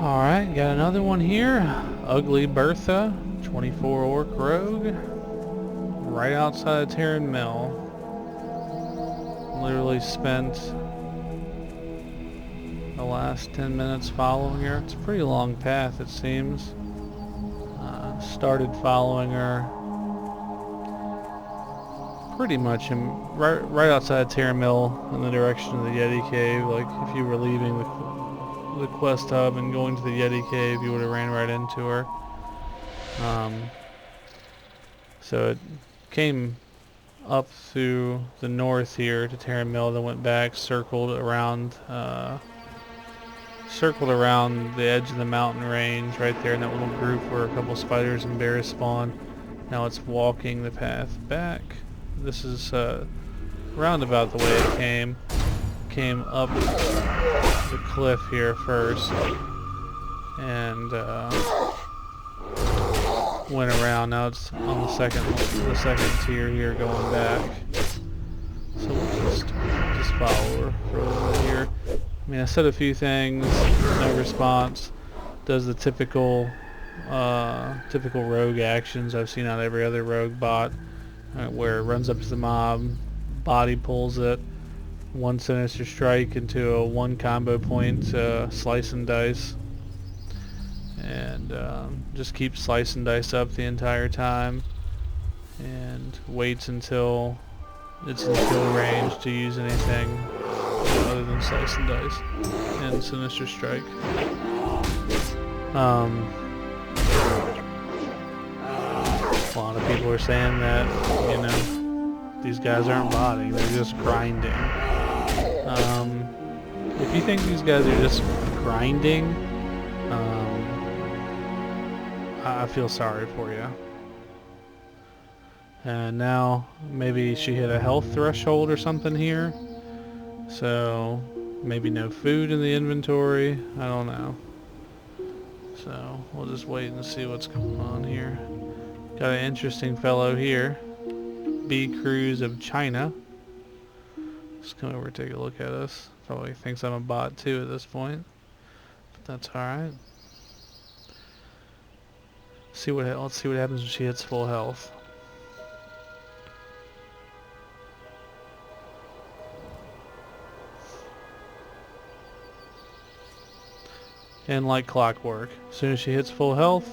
Alright, got another one here. Uglybertha, 24 Orc Rogue. Right outside of Terran Mill. Literally spent the last 10 minutes following her. It's a pretty long path, it seems. Started following her pretty much right outside Terran Mill in the direction of the Yeti Cave. Like, if you were leaving the quest hub and going to the Yeti Cave, you would have ran right into her. So it came up through the north here to Terran Mill, then went back, circled around the edge of the mountain range right there in that little group where a couple spiders and bears spawn. Now it's walking the path back. This is roundabout the way it came up the cliff here first and went around. Now it's on the second tier here going back. So we'll just follow her for a little bit here. I mean, I said a few things, no response. Does the typical rogue actions I've seen on every other rogue bot, where it runs up to the mob, body pulls it, one sinister strike into a one combo point slice and dice, and just keeps slice and dice up the entire time, and waits until it's in kill range to use anything other than slice and dice and sinister strike. A lot of people are saying that, you know, these guys aren't botting, they're just grinding. If you think these guys are just grinding, I feel sorry for you. And now maybe she hit a health threshold or something here, so maybe no food in the inventory. I don't know. So we'll just wait and see what's going on here. Got an interesting fellow here, B Cruise of China. Let's come over and take a look at us. Probably thinks I'm a bot too at this point, but that's alright. Let's see what happens when she hits full health. And like clockwork, as soon as she hits full health,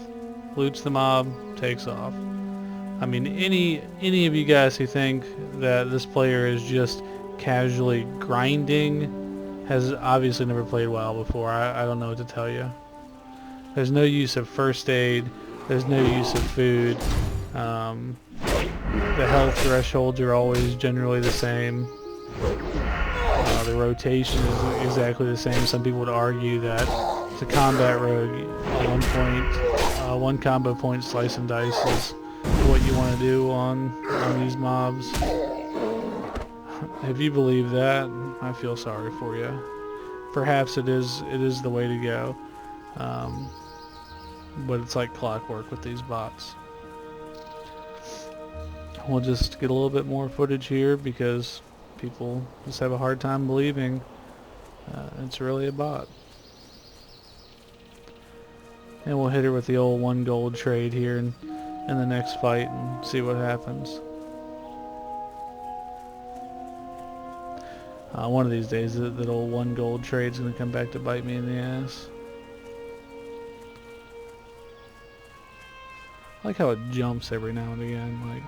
loots the mob, takes off. I mean, any of you guys who think that this player is just casually grinding has obviously never played WoW before. I don't know what to tell you. There's no use of first aid. There's no use of food. The health thresholds are always generally the same. The rotation is exactly the same. Some people would argue that it's a combat rogue. At one point, one combo point slice and dice is what you want to do on these mobs. If you believe that, I feel sorry for you. Perhaps it is the way to go, but it's like clockwork with these bots. We'll just get a little bit more footage here because people just have a hard time believing it's really a bot. And we'll hit her with the old 1 gold trade here in the next fight and see what happens. One of these days that old 1 gold trade's gonna come back to bite me in the ass. I like how it jumps every now and again, like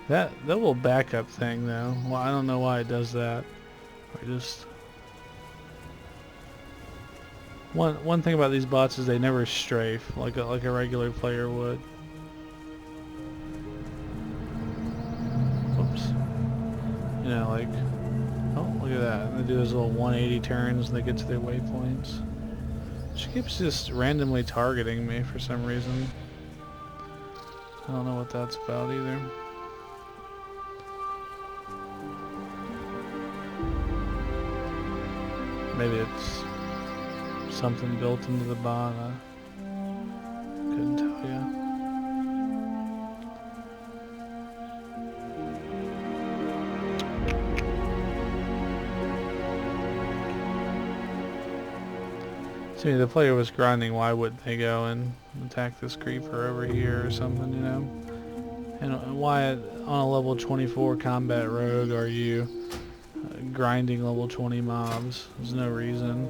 that little backup thing though. Well, I don't know why it does that. I just one thing about these bots is they never strafe like a regular player would. Whoops. You know, like, oh, look at that. They do those little 180 turns and they get to their waypoints. She keeps just randomly targeting me for some reason. I don't know what that's about either. Maybe it's something built into the bot. I couldn't tell you. See, if the player was grinding, why wouldn't they go and attack this creeper over here or something, you know? And why on a level 24 combat rogue are you grinding level 20 mobs? There's no reason.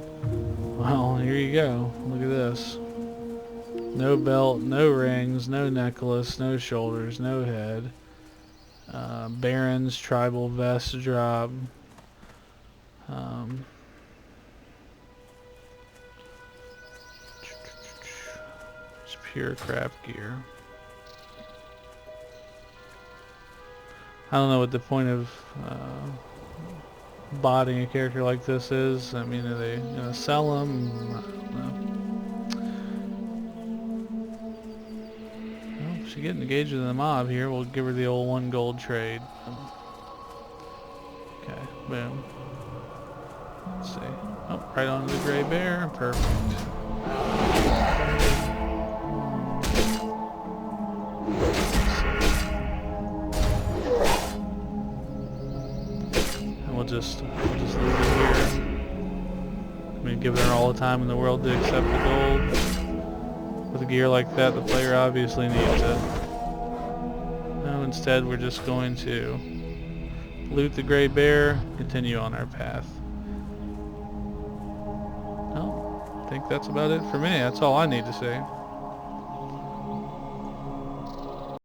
Well, here you go. Look at this. No belt, no rings, no necklace, no shoulders, no head. Baron's tribal vest drop. It's pure crap gear. I don't know what the point of botting a character like this is. I mean, are they gonna sell them? I don't know. Well, if she getting engaged in the mob here, we'll give her the old 1 gold trade. Okay, boom. Let's see. Oh, right onto the gray bear. Perfect. We'll just leave it here. I mean, giving her all the time in the world to accept the gold. With a gear like that, the player obviously needs it. No, instead we're just going to loot the gray bear, continue on our path. Well, I think that's about it for me. That's all I need to say.